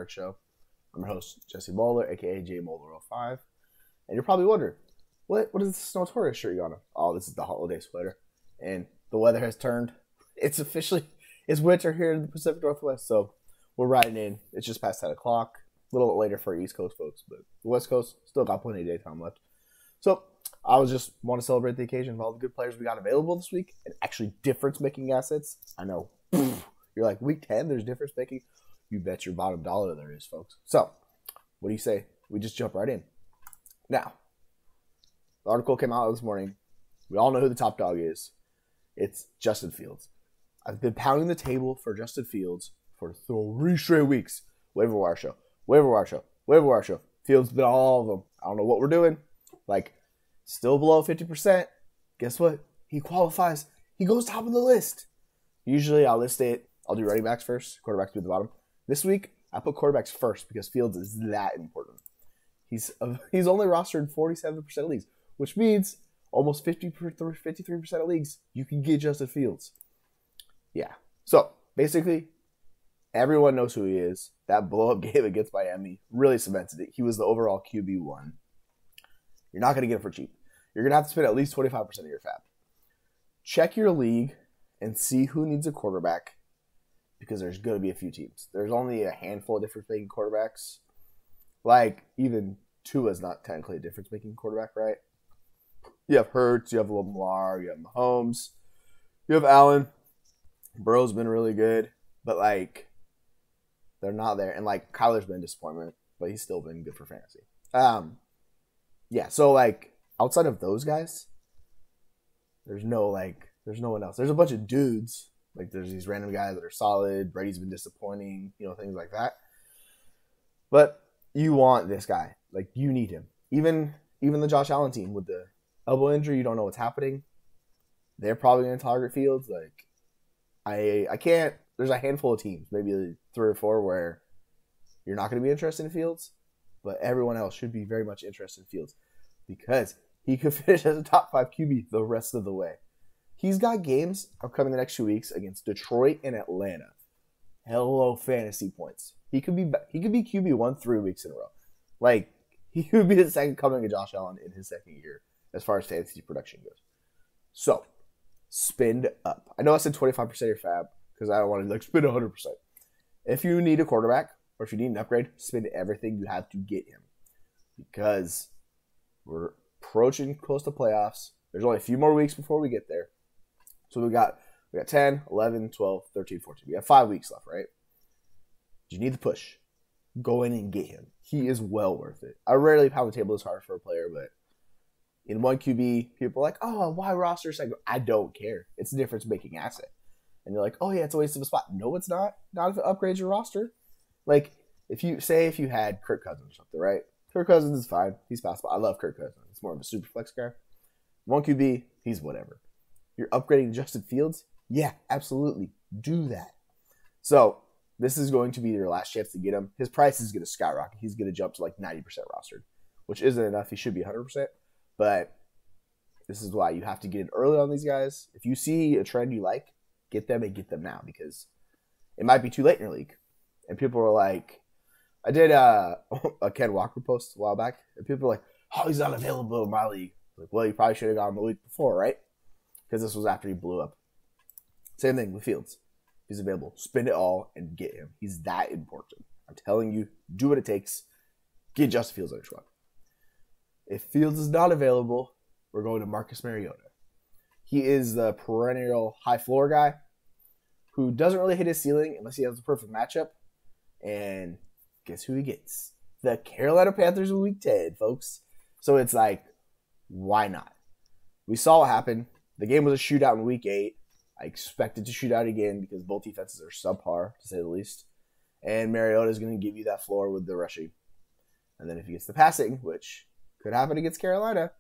Waiver Show. I'm your host, Jesse Bowler, aka JBowler05. And you're probably wondering, what is this Notorious shirt you on? Oh, this is the holiday sweater. And the weather has turned. It's winter here in the Pacific Northwest, so we're riding in. It's just past 10 o'clock. A little bit later for East Coast folks, but the West Coast still got plenty of daytime left. So I want to celebrate the occasion of all the good players we got available this week and actually difference-making assets. I know. You're like, week 10, there's difference-making? You bet your bottom dollar there is, folks. So what do you say? We just jump right in. Now, the article came out this morning. We all know who the top dog is. It's Justin Fields. I've been pounding the table for Justin Fields for 3 straight weeks. Waiver wire show. Waiver wire show. Waiver wire show. Fields been all of them. I don't know what we're doing. Still below 50%. Guess what? He qualifies. He goes top of the list. Usually I'll list it. I'll do running backs first. Quarterbacks be at the bottom. This week, I put quarterbacks first because Fields is that important. He's only rostered in 47% of leagues, which means almost 53% of leagues, you can get Justin Fields. Yeah. So, basically, everyone knows who he is. That blow-up game against Miami really cemented it. He was the overall QB1. You're not going to get it for cheap. You're going to have to spend at least 25% of your fab. Check your league and see who needs a quarterback because there's going to be a few teams. There's only a handful of difference-making quarterbacks. Even Tua's not technically a difference-making quarterback, right? You have Hurts, you have Lamar, you have Mahomes, you have Allen. Burrow's been really good, but, they're not there. And, Kyler's been a disappointment, but he's still been good for fantasy. Yeah, so, outside of those guys, there's no one else. There's a bunch of dudes. There's these random guys that are solid. Brady's been disappointing, things like that. But you want this guy. You need him. Even the Josh Allen team with the elbow injury, you don't know what's happening. They're probably going to target Fields. I can't. There's a handful of teams, maybe 3 or 4, where you're not going to be interested in Fields. But everyone else should be very much interested in Fields because he could finish as a top 5 QB the rest of the way. He's got games upcoming the next 2 weeks against Detroit and Atlanta. Hello, fantasy points. He could be QB1 3 weeks in a row. He could be the second coming of Josh Allen in his second year as far as fantasy production goes. So, spend up. I know I said 25% of your fab because I don't want to spend 100%. If you need a quarterback, or if you need an upgrade, spend everything you have to get him. Because we're approaching close to playoffs. There's only a few more weeks before we get there. So we got 10, 11, 12, 13, 14. We have 5 weeks left, right? You need the push. Go in and get him. He is well worth it. I rarely pound the table this hard for a player, but in one QB, people are like, oh, why roster? I don't care. It's a difference-making asset. And you're like, oh, yeah, it's a waste of a spot. No, it's not. Not if it upgrades your roster. If you had Kirk Cousins or something, right? Kirk Cousins is fine. He's passable. I love Kirk Cousins. It's more of a super flex guy. One QB, he's whatever. You're upgrading Justin Fields? Yeah, absolutely. Do that. So, this is going to be your last chance to get him. His price is going to skyrocket. He's going to jump to 90% rostered, which isn't enough. He should be 100%. But this is why you have to get in early on these guys. If you see a trend you like, get them and get them now because it might be too late in your league. And people were like, I did a Ken Walker post a while back, and people were like, oh, he's not available in my league. Well, you probably should have gone the week before, right? Because this was after he blew up. Same thing with Fields. He's available. Spend it all and get him. He's that important. I'm telling you, do what it takes. Get Justin Fields on your squad. If Fields is not available, we're going to Marcus Mariota. He is the perennial high floor guy who doesn't really hit his ceiling unless he has the perfect matchup. And guess who he gets? The Carolina Panthers in week 10, folks. So it's why not? We saw what happened. The game was a shootout in week 8. I expected to shoot out again because both defenses are subpar, to say the least. And Mariota is going to give you that floor with the rushing. And then if he gets the passing, which could happen against Carolina,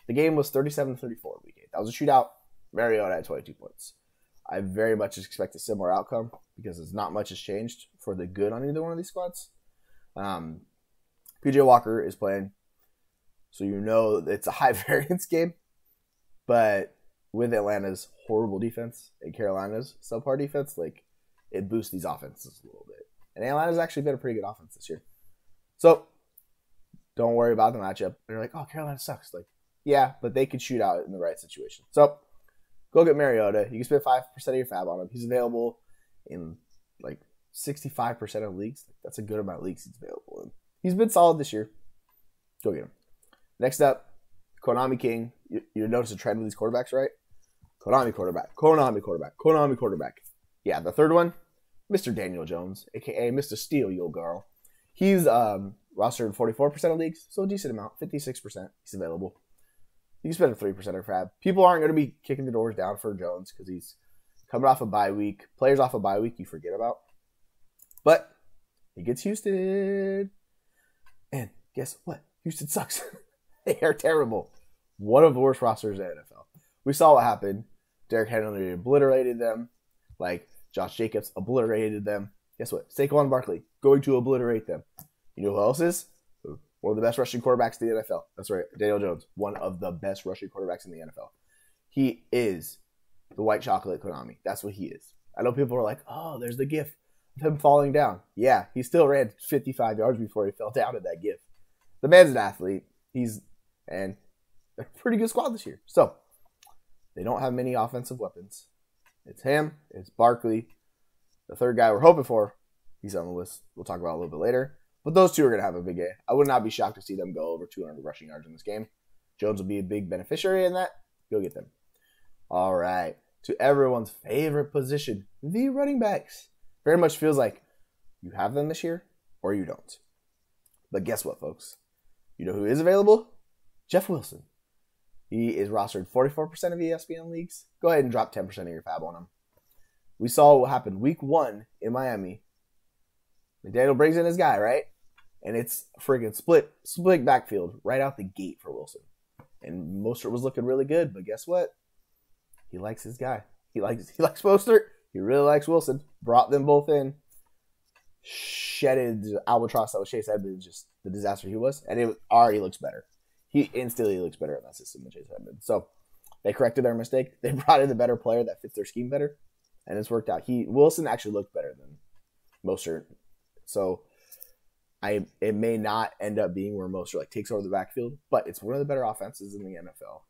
the game was 37-34 week 8. That was a shootout. Mariota had 22 points. I very much expect a similar outcome because not much has changed for the good on either one of these squads. PJ Walker is playing, so it's a high variance game. But with Atlanta's horrible defense and Carolina's subpar defense, it boosts these offenses a little bit. And Atlanta's actually been a pretty good offense this year. So don't worry about the matchup. They're like, oh, Carolina sucks. Like, yeah, but they could shoot out in the right situation. So go get Mariota. You can spend 5% of your fab on him. He's available in like 65% of leagues. That's a good amount of leagues he's available in. He's been solid this year. Go get him. Next up, Konami King. You notice a trend with these quarterbacks, right? Konami quarterback. Konami quarterback. Konami quarterback. Yeah, the third one, Mr. Daniel Jones, a.k.a. Mr. Steal Yo Girl. He's rostered in 44% of leagues, so a decent amount, 56%. He's available. You can spend a 3% of fab. People aren't going to be kicking the doors down for Jones because he's coming off a bye week. Players off a bye week you forget about. But he gets Houston. And guess what? Houston sucks. They are terrible. One of the worst rosters in the NFL. We saw what happened. Derrick Henry obliterated them. Like, Josh Jacobs obliterated them. Guess what? Saquon Barkley going to obliterate them. You know who else is? One of the best rushing quarterbacks in the NFL. That's right. Daniel Jones. One of the best rushing quarterbacks in the NFL. He is the white chocolate Konami. That's what he is. I know people are like, oh, there's the gif of him falling down. Yeah, he still ran 55 yards before he fell down in that gif. The man's an athlete. And a pretty good squad this year. So, they don't have many offensive weapons. It's him. It's Barkley. The third guy we're hoping for, he's on the list. We'll talk about it a little bit later. But those two are going to have a big game. I would not be shocked to see them go over 200 rushing yards in this game. Jones will be a big beneficiary in that. Go get them. All right. To everyone's favorite position, the running backs. Very much feels like you have them this year or you don't. But guess what, folks? You know who is available? Jeff Wilson. He is rostered 44% of ESPN leagues. Go ahead and drop 10% of your fab on him. We saw what happened week 1 in Miami. McDaniel brings in his guy, right? And it's a friggin' split backfield right out the gate for Wilson. And Mostert was looking really good, but guess what? He likes his guy. He likes Mostert. He really likes Wilson. Brought them both in. Shedded the albatross that was Chase Edmonds, just the disaster he was. And it already looks better. He instantly looks better in that system than Chase Edmonds. So they corrected their mistake. They brought in the better player that fits their scheme better. And it's worked out. Wilson actually looked better than Mostert. So it may not end up being where Mostert like takes over the backfield, but it's one of the better offenses in the NFL.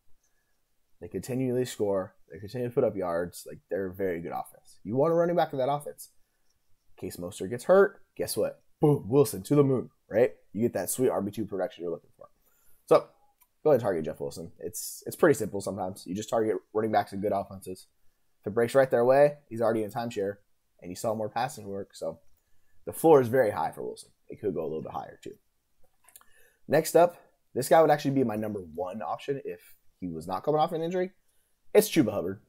They continually score. They continue to put up yards. Like, they're a very good offense. You want a running back in that offense. In case Mostert gets hurt, guess what? Boom, Wilson to the moon, right? You get that sweet RB2 production you're looking for. So go ahead and target Jeff Wilson. It's pretty simple sometimes. You just target running backs in good offenses. If it breaks right their way, he's already in timeshare, and you saw more passing work. So the floor is very high for Wilson. It could go a little bit higher too. Next up, this guy would actually be my number 1 option if he was not coming off an injury. It's Chuba Hubbard.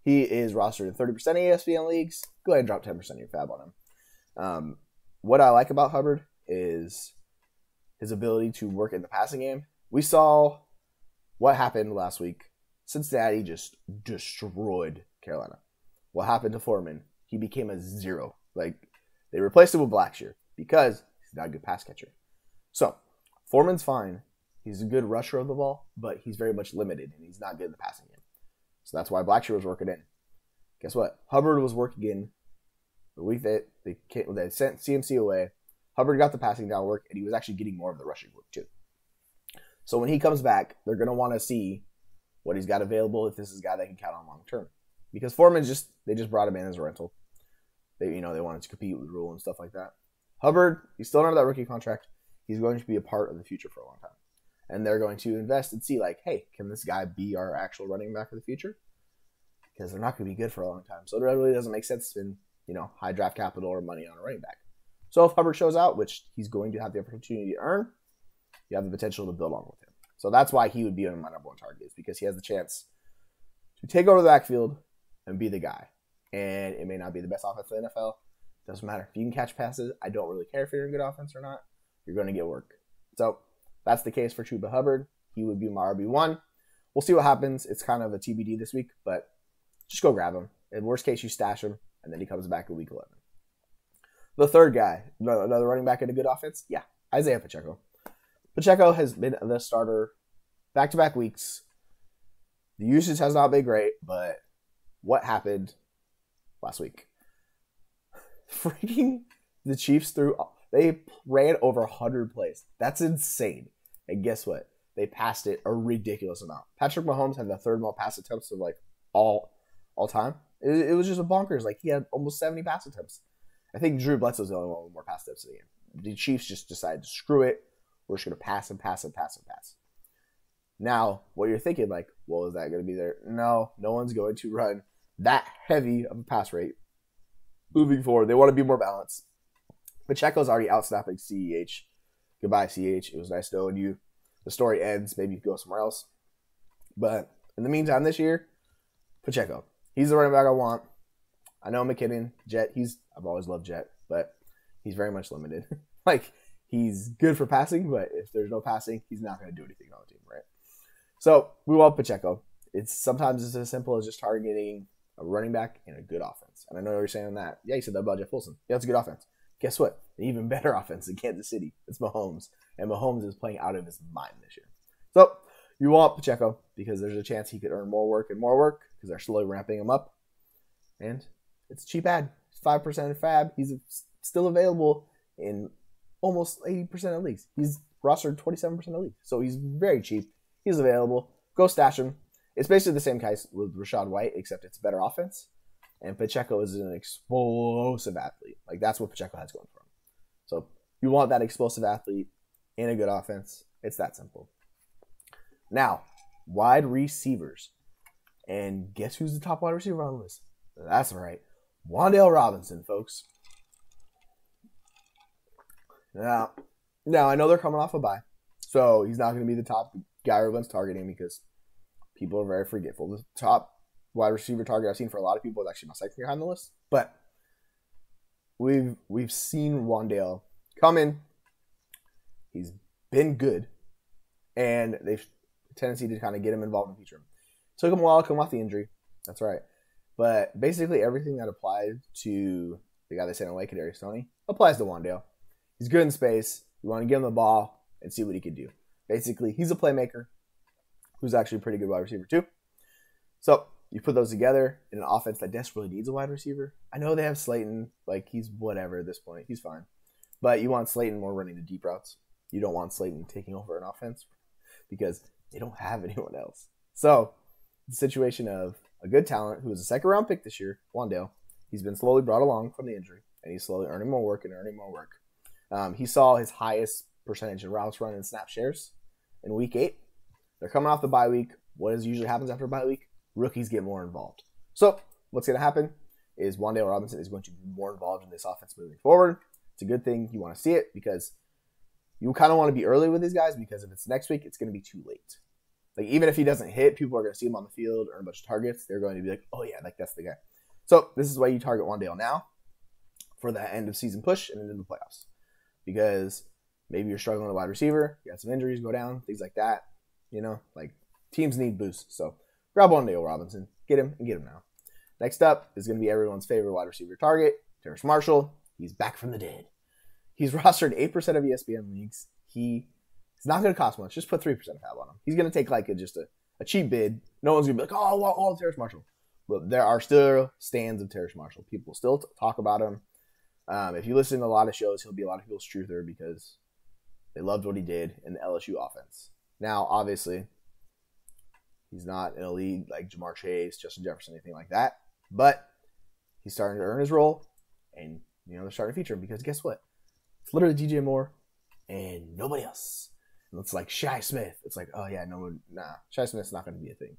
He is rostered in 30% of ESPN leagues. Go ahead and drop 10% of your fab on him. What I like about Hubbard is his ability to work in the passing game. We saw what happened last week. Cincinnati just destroyed Carolina. What happened to Foreman? He became a 0. Like, they replaced him with Blackshear because he's not a good pass catcher. So, Foreman's fine. He's a good rusher of the ball, but he's very much limited, and he's not good in the passing game. So that's why Blackshear was working in. Guess what? Hubbard was working in the week that they sent CMC away. Hubbard got the passing down work, and he was actually getting more of the rushing work too. So when he comes back, they're going to want to see what he's got available, if this is a guy they can count on long term. Because Foreman they just brought him in as a rental. They wanted to compete with Rule and stuff like that. Hubbard, he's still under that rookie contract. He's going to be a part of the future for a long time. And they're going to invest and see, like, hey, can this guy be our actual running back of the future? Because they're not going to be good for a long time. So it really doesn't make sense to spend, high draft capital or money on a running back. So if Hubbard shows out, which he's going to have the opportunity to earn, you have the potential to build on with him. So that's why he would be my number 1 target, is because he has the chance to take over the backfield and be the guy. And it may not be the best offense in the NFL. Doesn't matter. If you can catch passes, I don't really care if you're in good offense or not. You're going to get work. So that's the case for Chuba Hubbard. He would be my RB1. We'll see what happens. It's kind of a TBD this week, but just go grab him. In worst case, you stash him, and then he comes back in week 11. The third guy, another running back in a good offense, yeah, Isaiah Pacheco. Pacheco has been the starter back-to-back weeks. The usage has not been great, but what happened last week? Freaking the Chiefs they ran over 100 plays. That's insane. And guess what? They passed it a ridiculous amount. Patrick Mahomes had the third most pass attempts of like all time. It was just a bonkers. Like he had almost 70 pass attempts. I think Drew Bledsoe's the only one with more pass attempts in the game. The Chiefs just decided to screw it. We're just gonna pass and pass and pass and pass. Now, what you're thinking, like, well, is that going to be there? No one's going to run that heavy of a pass rate moving forward. They want to be more balanced. Pacheco's already outsnapping CEH. Goodbye, CEH. It was nice knowing you. The story ends. Maybe you can go somewhere else. But in the meantime, this year, Pacheco. He's the running back I want. I know McKinnon, Jet. I've always loved Jet, but he's very much limited. Like, he's good for passing, but if there's no passing, he's not going to do anything on the team, right? So we want Pacheco. Sometimes it's as simple as just targeting a running back and a good offense. And I know you're saying that. Yeah, you said that about Jeff Wilson. Yeah, it's a good offense. Guess what? An even better offense in Kansas City. It's Mahomes. And Mahomes is playing out of his mind this year. So you want Pacheco because there's a chance he could earn more work because they're slowly ramping him up. And it's a cheap ad. 5% fab. He's still available in almost 80% of leagues. He's rostered 27% of leagues. So he's very cheap. He's available. Go stash him. It's basically the same case with Rachaad White, except it's better offense. And Pacheco is an explosive athlete. Like, that's what Pacheco has going for him. So you want that explosive athlete in a good offense. It's that simple. Now, wide receivers. And guess who's the top wide receiver on the list? That's right. Wan'Dale Robinson, folks. Now, I know they're coming off a bye. So he's not going to be the top guy everyone's targeting because people are very forgetful. The top wide receiver target I've seen for a lot of people is actually my second guy on the list. But we've seen Wan'Dale come in. He's been good. And they've a tendency to kind of get him involved and feature him. Took him a while to come off the injury. That's right. But basically everything that applied to the guy they sent away, Kadarius Toney, applies to Wan'Dale. He's good in space. You want to give him the ball and see what he can do. Basically, he's a playmaker who's actually a pretty good wide receiver too. So you put those together in an offense that desperately needs a wide receiver. I know they have Slayton. Like, he's whatever at this point. He's fine. But you want Slayton more running the deep routes. You don't want Slayton taking over an offense because they don't have anyone else. So the situation of a good talent who was a second-round pick this year, Wan'Dale, he's been slowly brought along from the injury, and he's slowly earning more work. He saw his highest percentage in routes run and snap shares in week 8. They're coming off the bye week. What usually happens after a bye week? Rookies get more involved. So what's going to happen is Wan'Dale Robinson is going to be more involved in this offense moving forward. It's a good thing. You want to see it because you kind of want to be early with these guys because if it's next week, it's going to be too late. Like, even if he doesn't hit, people are going to see him on the field, earn a bunch of targets. They're going to be like, oh yeah, like that's the guy. So this is why you target Wan'Dale now for the end of season push and into the playoffs. Because maybe you're struggling with a wide receiver, you got some injuries go down, things like that. You know, like, teams need boosts. So grab Wan'Dale Robinson, get him now. Next up is going to be everyone's favorite wide receiver target, Terrace Marshall. He's back from the dead. He's rostered 8% of ESPN leagues. He's not going to cost much. Just put 3% of fab on him. He's going to take like just a cheap bid. No one's going to be like, oh, I want all of Terrace Marshall. But there are still stands of Terrace Marshall. People still talk about him. If you listen to a lot of shows, he'll be a lot of people's truther because they loved what he did in the LSU offense. Now, obviously, he's not an elite like Jamar Chase, Justin Jefferson, anything like that. But he's starting to earn his role, and they're starting to feature him because guess what? It's literally DJ Moore and nobody else. And it's like Shi Smith. It's like, oh yeah, Shi Smith's not going to be a thing.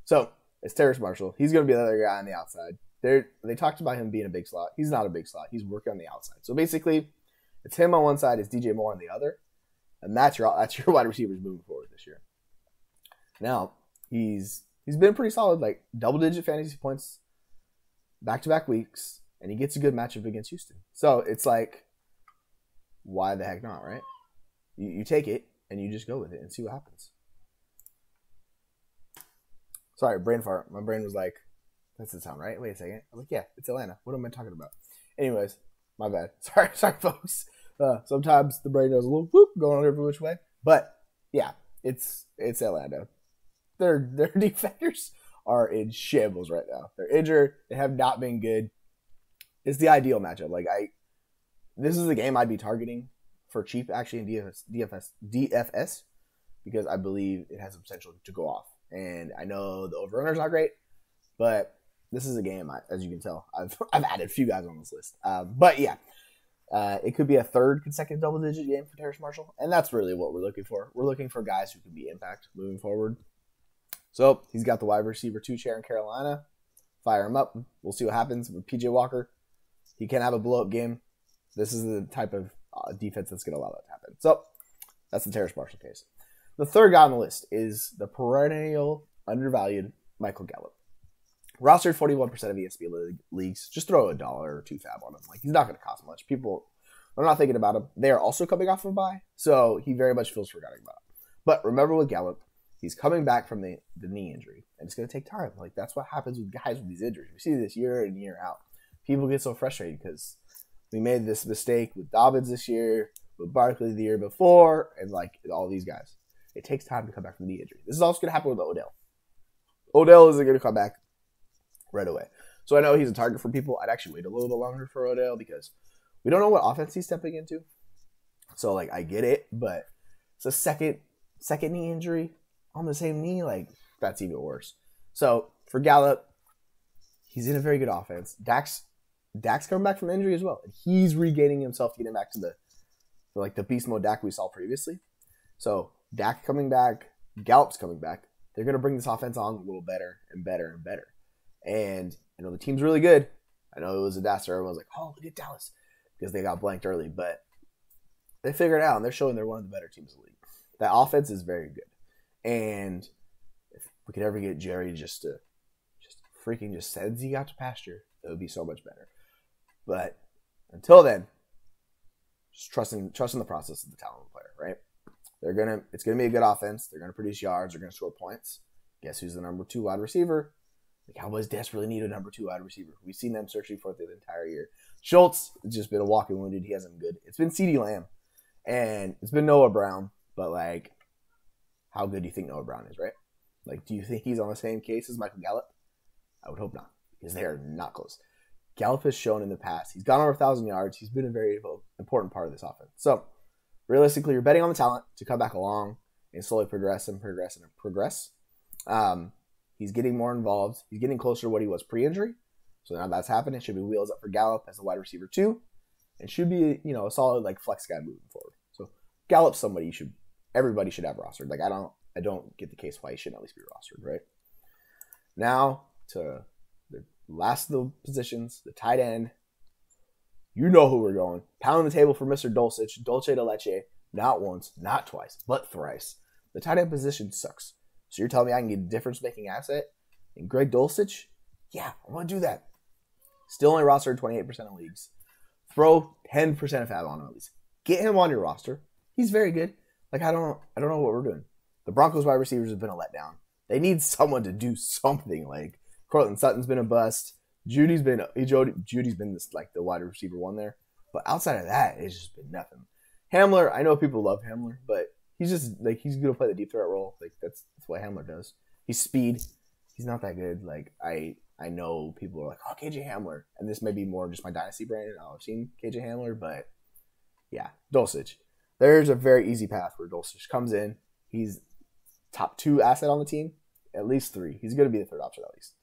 So it's Terrace Marshall. He's going to be the other guy on the outside. They talked about him being a big slot. He's not a big slot. He's working on the outside. So basically, it's him on one side, it's DJ Moore on the other, and that's your wide receivers moving forward this year. Now he's been pretty solid, like double-digit fantasy points, back-to-back weeks, and he gets a good matchup against Houston. So it's like, why the heck not, right? You take it and you just go with it and see what happens. Sorry, brain fart. My brain was like, that's the sound, right? Wait a second. I was like, yeah, it's Atlanta. What am I talking about? Anyways, my bad. Sorry, folks. Sometimes the brain goes a little whoop going on every which way. But yeah, it's Atlanta. Their defenders are in shambles right now. They're injured. They have not been good. It's the ideal matchup. Like this is the game I'd be targeting for cheap actually in DFS because I believe it has the potential to go off. And I know the over-runner is not great, but this is a game, as you can tell, I've added a few guys on this list. But yeah, it could be a third consecutive double-digit game for Terrace Marshall, and that's really what we're looking for. We're looking for guys who can be impact moving forward. So he's got the wide receiver 2 chair in Carolina. Fire him up. We'll see what happens with PJ Walker. He can have a blow-up game. This is the type of defense that's going to allow that to happen. So that's the Terrace Marshall case. The third guy on the list is the perennial undervalued Michael Gallup. Rostered 41% of ESPN leagues. Just throw $1 or $2 fab on him. Like, he's not going to cost much. People are not thinking about him. They are also coming off of a bye, so he very much feels forgotten about. But remember with Gallup, he's coming back from the knee injury, and it's going to take time. Like, that's what happens with guys with these injuries. We see this year in, year out. People get so frustrated because we made this mistake with Dobbins this year, with Barkley the year before, and, like, all these guys. It takes time to come back from the knee injury. This is also going to happen with Odell. Odell isn't going to come back right away. So I know he's a target for people. I'd actually wait a little bit longer for Odell because we don't know what offense he's stepping into. So, like, I get it, but it's a second knee injury on the same knee. Like, that's even worse. So, for Gallup, he's in a very good offense. Dak's coming back from injury as well. And he's regaining himself, getting back to the beast mode Dak we saw previously. So, Dak coming back, Gallup's coming back. They're going to bring this offense on a little better and better and better. And I know the team's really good. I know it was a disaster. Everyone was like, oh, look at Dallas, because they got blanked early. But they figured it out, and they're showing they're one of the better teams in the league. That offense is very good. And if we could ever get Jerry just sends you out to pasture, it would be so much better. But until then, just trusting the process of the talent of the player, right? It's gonna be a good offense. They're gonna produce yards. They're gonna score points. Guess who's the number 2 wide receiver? The Cowboys desperately need a number 2 wide receiver. We've seen them searching for it the entire year. Schultz has just been a walking wounded. He hasn't been good. It's been CeeDee Lamb, and it's been Noah Brown. But, like, how good do you think Noah Brown is, right? Like, do you think he's on the same case as Michael Gallup? I would hope not, because they are not close. Gallup has shown in the past, he's gone over 1,000 yards. He's been a very important part of this offense. So, realistically, you're betting on the talent to come back along and slowly progress. He's getting more involved. He's getting closer to what he was pre-injury. So now that's happening. It should be wheels up for Gallup as a wide receiver 2. And should be, a solid, like, flex guy moving forward. So Gallup's somebody everybody should have rostered. Like, I don't get the case why he shouldn't at least be rostered, right? Now to the last of the positions, the tight end. You know who we're going. Pound the table for Mr. Dulcich, Dulce de Leche, not once, not twice, but thrice. The tight end position sucks. So you're telling me I can get a difference-making asset in Greg Dulcich? Yeah, I'm going to do that. Still only rostered 28% of leagues. Throw 10% of fab on him at least. Get him on your roster. He's very good. Like, I don't know what we're doing. The Broncos wide receivers have been a letdown. They need someone to do something. Like, Cortland Sutton's been a bust. Judy's been this, like, the wide receiver 1 there. But outside of that, it's just been nothing. Hamler, I know people love Hamler, but he's just, like, he's going to play the deep threat role. Like, that's what Hamler does. He's speed. He's not that good. Like, I know people are like, oh, KJ Hamler. And this may be more just my dynasty brain. I've seen KJ Hamler, but yeah, Dulcich. There's a very easy path where Dulcich comes in. He's top 2 asset on the team, at least 3. He's going to be the third option at least.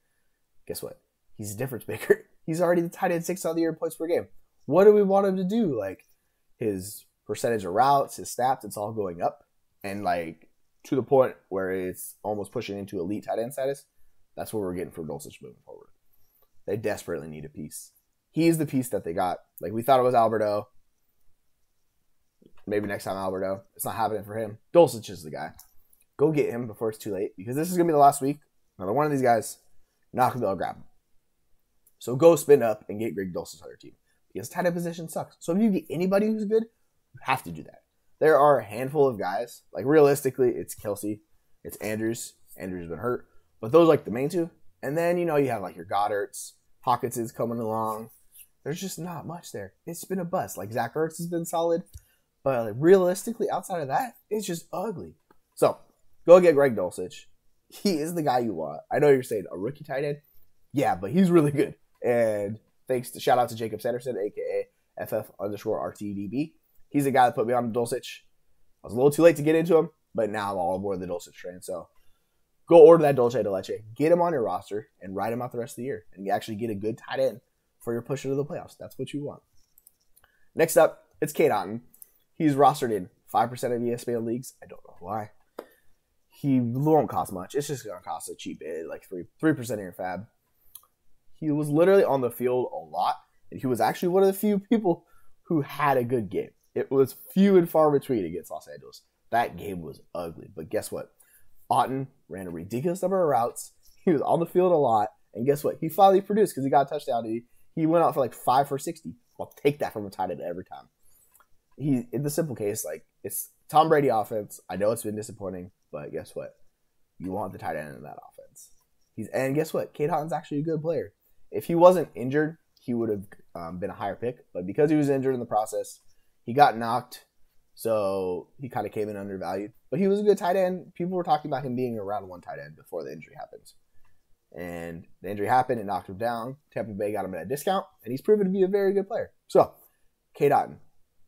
Guess what? He's a difference maker. He's already the tight end 6 of the year in points per game. What do we want him to do? Like, his percentage of routes, his stats, it's all going up. And, like, to the point where it's almost pushing into elite tight end status. That's what we're getting for Dulcich moving forward. They desperately need a piece. He's the piece that they got. Like, we thought it was Alberto. Maybe next time Alberto. It's not happening for him. Dulcich is the guy. Go get him before it's too late, because this is going to be the last week. Another one of these guys, you're not going to be able to grab him. So go spin up and get Greg Dulcich on your team, because tight end position sucks. So if you get anybody who's good, you have to do that. There are a handful of guys. Like, realistically, it's Kelsey. It's Andrews. Andrews has been hurt. But those are, like, the main 2. And then, you have, like, your Goddards. Hawkins is coming along. There's just not much there. It's been a bust. Like, Zach Ertz has been solid. But, like, realistically, outside of that, it's just ugly. So, go get Greg Dulcich. He is the guy you want. I know you're saying a rookie tight end. Yeah, but he's really good. And shout out to Jacob Sanderson, a.k.a. FF_RTDB. He's the guy that put me on Dulcich. I was a little too late to get into him, but now I'm all aboard the Dulcich train. So go order that Dulce de Leche, get him on your roster, and ride him out the rest of the year. And you actually get a good tight end for your push into the playoffs. That's what you want. Next up, it's Cade Otton. He's rostered in 5% of ESPN leagues. I don't know why. He won't cost much. It's just going to cost a cheap bid, like 3% of your fab. He was literally on the field a lot, and he was actually one of the few people who had a good game. It was few and far between against Los Angeles. That game was ugly, but guess what? Otton ran a ridiculous number of routes. He was on the field a lot, and guess what? He finally produced because he got a touchdown. He went out for like 5 for 60. I'll take that from a tight end every time. In the simple case, like, it's Tom Brady offense. I know it's been disappointing, but guess what? You want the tight end in that offense. And guess what? Cade Otton's actually a good player. If he wasn't injured, he would have been a higher pick. But because he was injured in the process, he got knocked. So he kind of came in undervalued. But he was a good tight end. People were talking about him being a round 1 tight end before the injury happened. And the injury happened. It knocked him down. Tampa Bay got him at a discount. And he's proven to be a very good player. So, Cade Otton.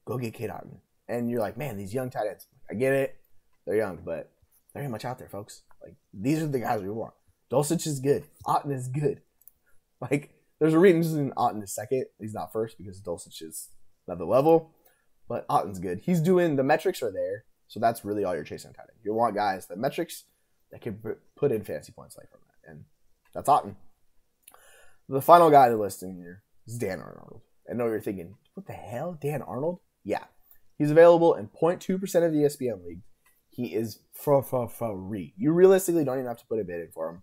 Go get Cade Otton. And you're like, man, these young tight ends. I get it. They're young, but there ain't much out there, folks. Like, these are the guys we want. Dulcich is good. Otton is good. Like, there's a reason Otton is second. He's not first because Dulcich is another level. But Otton's good. He's doing, the metrics are there. So that's really all you're chasing tight end. You want guys, the metrics that can put in fantasy points like from that. And that's Otton. The final guy on the list in here is Dan Arnold. I know you're thinking, what the hell? Dan Arnold? Yeah. He's available in 0.2% of the ESPN league. He is free. You realistically don't even have to put a bid in for him.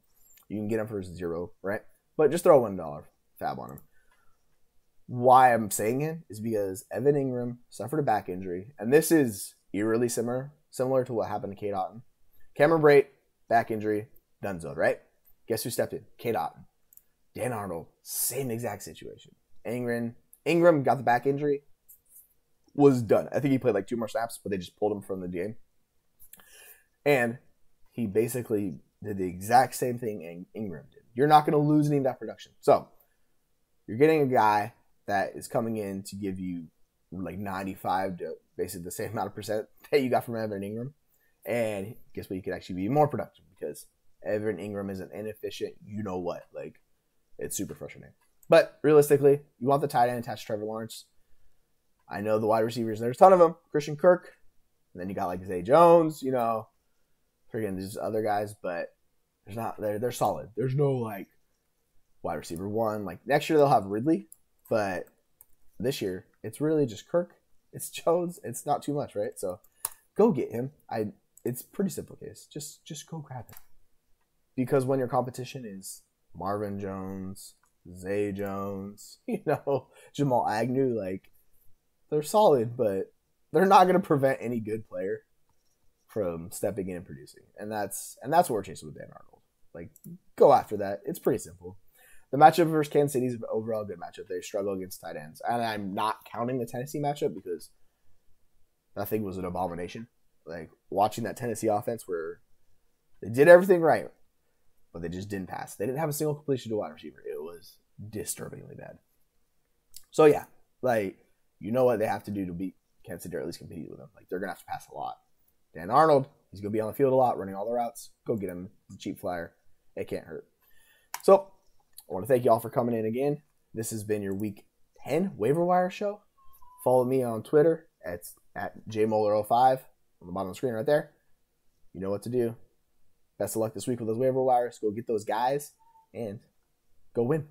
You can get him for 0, right? But just throw $1 fab on him. Why I'm saying it is because Evan Ingram suffered a back injury, and this is eerily similar to what happened to Cade Otton. Cameron Brate, back injury, donezo, right? Guess who stepped in? Cade Otton. Dan Arnold, same exact situation. Ingram got the back injury, was done. I think he played like 2 more snaps, but they just pulled him from the game. And he basically did the exact same thing Ingram did. You're not going to lose any of that production. So you're getting a guy that is coming in to give you like 95 to basically the same amount of percent that you got from Evan Ingram. And guess what? You could actually be more productive because Evan Ingram is an inefficient, you know what. Like, it's super frustrating. But realistically, you want the tight end attached to Trevor Lawrence. I know the wide receivers, there's a ton of them. Christian Kirk. And then you got like Zay Jones, you know. Freaking these other guys, but there's not, they're solid. There's no like wide receiver 1. Like next year they'll have Ridley, but this year it's really just Kirk. It's Jones. It's not too much, right? So go get him. It's pretty simple case. Just go grab him. Because when your competition is Marvin Jones, Zay Jones, you know, Jamal Agnew, like, they're solid, but they're not going to prevent any good player from stepping in and producing. And that's what we're chasing with Dan Arnold. Like, go after that. It's pretty simple. The matchup versus Kansas City is an overall good matchup. They struggle against tight ends. And I'm not counting the Tennessee matchup because that thing was an abomination. Like, watching that Tennessee offense where they did everything right, but they just didn't pass. They didn't have a single completion to a wide receiver. It was disturbingly bad. So, yeah, like, you know what they have to do to beat Kansas City or at least compete with them. Like, they're going to have to pass a lot. Dan Arnold, he's going to be on the field a lot, running all the routes. Go get him. He's a cheap flyer. It can't hurt. So, I want to thank you all for coming in again. This has been your Week 10 Waiver Wire show. Follow me on Twitter at jmoller05 on the bottom of the screen right there. You know what to do. Best of luck this week with those waiver wires. Go get those guys and go win.